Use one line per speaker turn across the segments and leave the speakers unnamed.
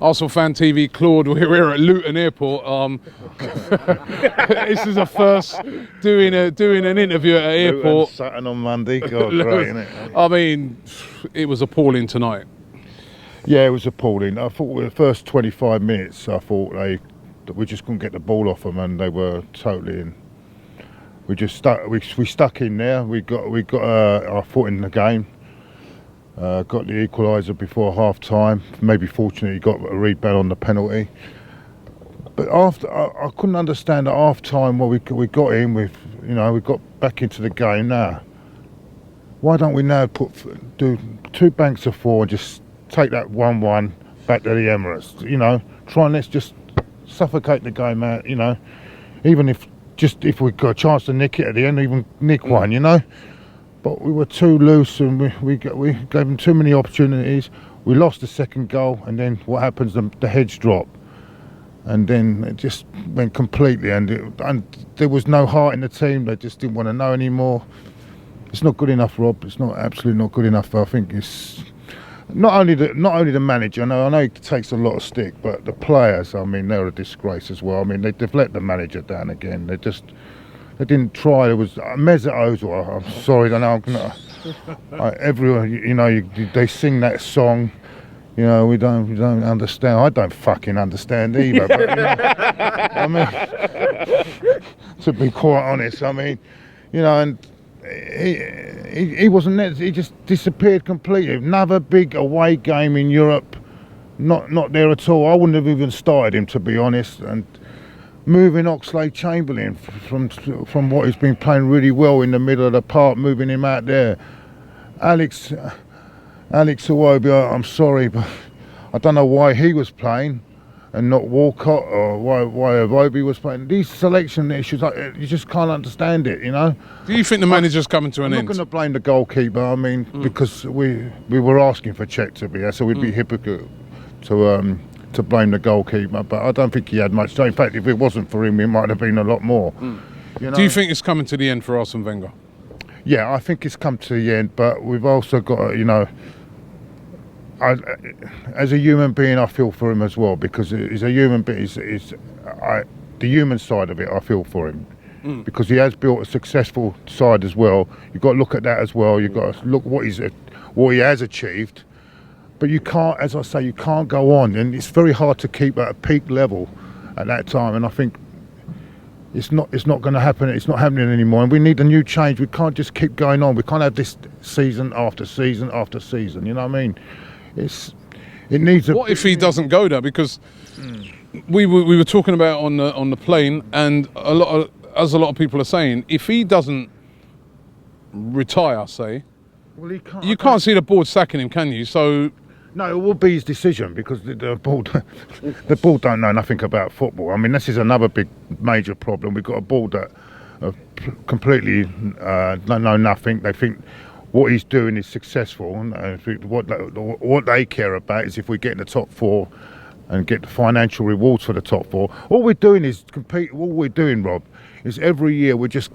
ArsenalFanTV, Claude, we're at Luton Airport. This is a first doing an interview at an airport.
Saturn on Monday, God, great, isn't it?
I mean, it was appalling tonight.
Yeah, it was appalling. I thought the first 25 minutes, I thought we just couldn't get the ball off them, and they were totally in. We just stuck. We stuck in there. We got our foot in the game. Got the equaliser before half time. Maybe fortunately got a rebound on the penalty. But after, I couldn't understand at half time what we got in with. We got back into the game now. Why don't we now do 2 banks of 4 and just take that 1-1 back to the Emirates? Try and let's just suffocate the game out. Even if we got a chance to nick it at the end, even nick one. But we were too loose, and we gave them too many opportunities. We lost the second goal, and then what happens? The heads drop, and then it just went completely. And there was no heart in the team. They just didn't want to know anymore. It's not good enough, Rob. It's absolutely not good enough. I think it's not only the manager. I know it takes a lot of stick, but the players. I mean, they're a disgrace as well. I mean, they've let the manager down again. They didn't try. There was Mesut Ozil. I'm sorry, I know. Everyone, they sing that song. We don't understand. I don't fucking understand either. But, I mean, to be quite honest, I mean, and he wasn't there. He just disappeared completely. Another big away game in Europe. Not there at all. I wouldn't have even started him, to be honest. And moving Oxlade-Chamberlain from what he's been playing really well in the middle of the park, moving him out there. Alex Iwobi, I'm sorry, but I don't know why he was playing and not Walcott, or why Iwobi was playing. These selection issues, you just can't understand it,
Do you think the manager's coming to an end?
I'm not going to blame the goalkeeper. I mean, because we were asking for Czech to be there, so we'd be hypocrite to blame the goalkeeper, but I don't think he had much. In fact, if it wasn't for him, it might have been a lot more.
Do you think it's coming to the end for Arsene Wenger?
Yeah, I think it's come to the end, but we've also got to, as a human being, I feel for him as well, because he's a human being. The human side of it, I feel for him, because he has built a successful side as well. You've got to look at that as well. You've got to look what he has achieved. But you can't, as I say, you can't go on, and it's very hard to keep at a peak level at that time. And I think it's not going to happen. It's not happening anymore, and we need a new change. We can't just keep going on. We can't have this season after season after season. You know what I mean? It needs.
What if he doesn't go there? Because we were talking about on the plane, and a lot of people are saying, if he doesn't retire, say,
well,
you can't see the board sacking him, can you? So.
No, it will be his decision, because the board don't know nothing about football. I mean, this is another big major problem. We've got a board that completely know nothing. They think what he's doing is successful, and what they care about is if we get in the top 4 and get the financial rewards for the top 4. All we're doing is compete. All we're doing, Rob, is every year we're just.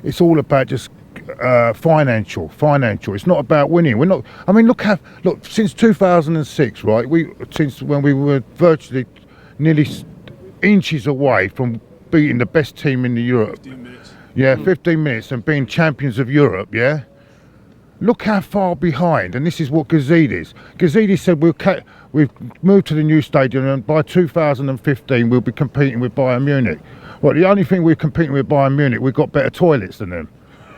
It's all about just. Financial. It's not about winning. We're not. I mean, look. Since 2006, right? Since when we were virtually nearly inches away from beating the best team in the Europe.
15 minutes.
Yeah, 15 minutes and being champions of Europe. Yeah. Look how far behind. And this is what Gazidis. Gazidis said we've moved to the new stadium, and by 2015 we'll be competing with Bayern Munich. Well, the only thing we're competing with Bayern Munich, we've got better toilets than them.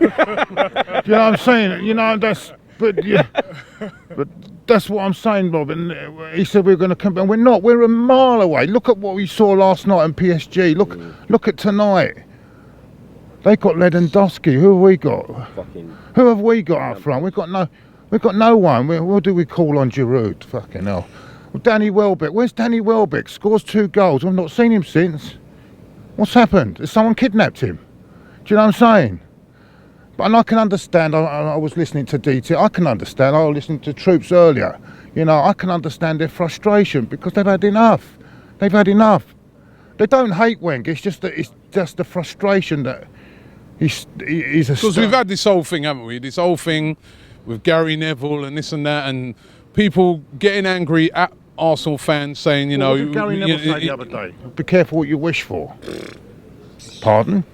Do you know what I'm saying? But that's what I'm saying, Rob. And he said we're going to come, and we're not. We're a mile away. Look at what we saw last night in PSG. Look at tonight. They got Lewandowski. Who have we got? Who have we got up front? We've got no one. What do we call on Giroud? Fucking hell. Well, Danny Welbeck. Where's Danny Welbeck? Scores 2 goals. I've not seen him since. What's happened? Has someone kidnapped him? Do you know what I'm saying? And I can understand. I was listening to DT. I can understand. I was listening to Troops earlier. I can understand their frustration, because they've had enough. They don't hate Wenger. It's just the frustration that he's a.
Because we've had this whole thing, haven't we? This whole thing with Gary Neville and this and that, and people getting angry at Arsenal fans saying, you know,
What did Gary Neville say the other day? Be careful what you wish for. Pardon?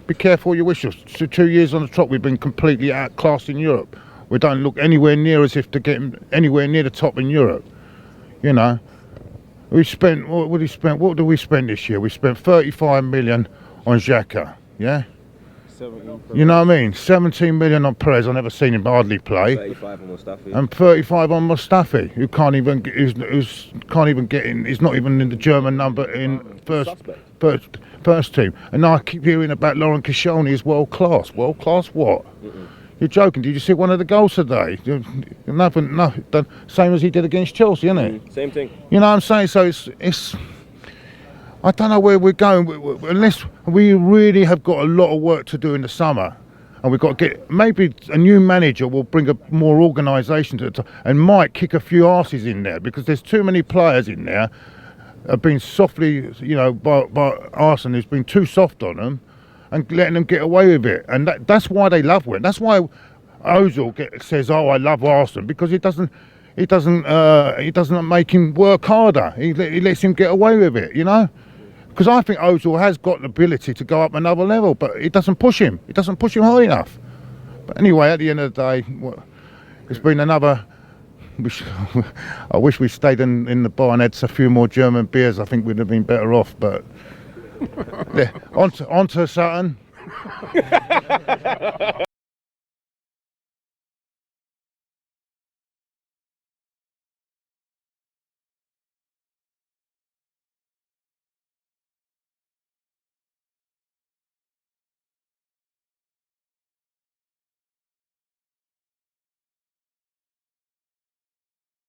Be careful what you wish for. So 2 years on the trot, we've been completely outclassed in Europe. We don't look anywhere near as if to get anywhere near the top in Europe. You know, we spent, what did we spend this year? We spent 35 million on Xhaka, yeah? You know what I mean? 17 million on Perez. I've never seen him hardly play.
35 on Mustafi.
And 35 on Mustafi, who can't even get in. He's not even in the German number in first team. And now I keep hearing about Laurent Koscielny is world class. World class what? You're joking. Did you see one of the goals today? Nothing. Same as he did against Chelsea, isn't it?
Same thing.
You know what I'm saying? So it's. I don't know where we're going unless we really have got a lot of work to do in the summer, and we've got to get maybe a new manager will bring a more organisation to the top and might kick a few arses in there, because there's too many players in there have been softly, you know, by Arsenal who's been too soft on them and letting them get away with it, and that's why they love it. That's why Ozil says, "Oh, I love Arsenal," because he doesn't make him work harder. He lets him get away with it, you know. Because I think Ozil has got the ability to go up another level, but it doesn't push him. It doesn't push him high enough. But anyway, at the end of the day, it's been another. I wish we stayed in the bar and had a few more German beers. I think we'd have been better off. But yeah, on to Sutton.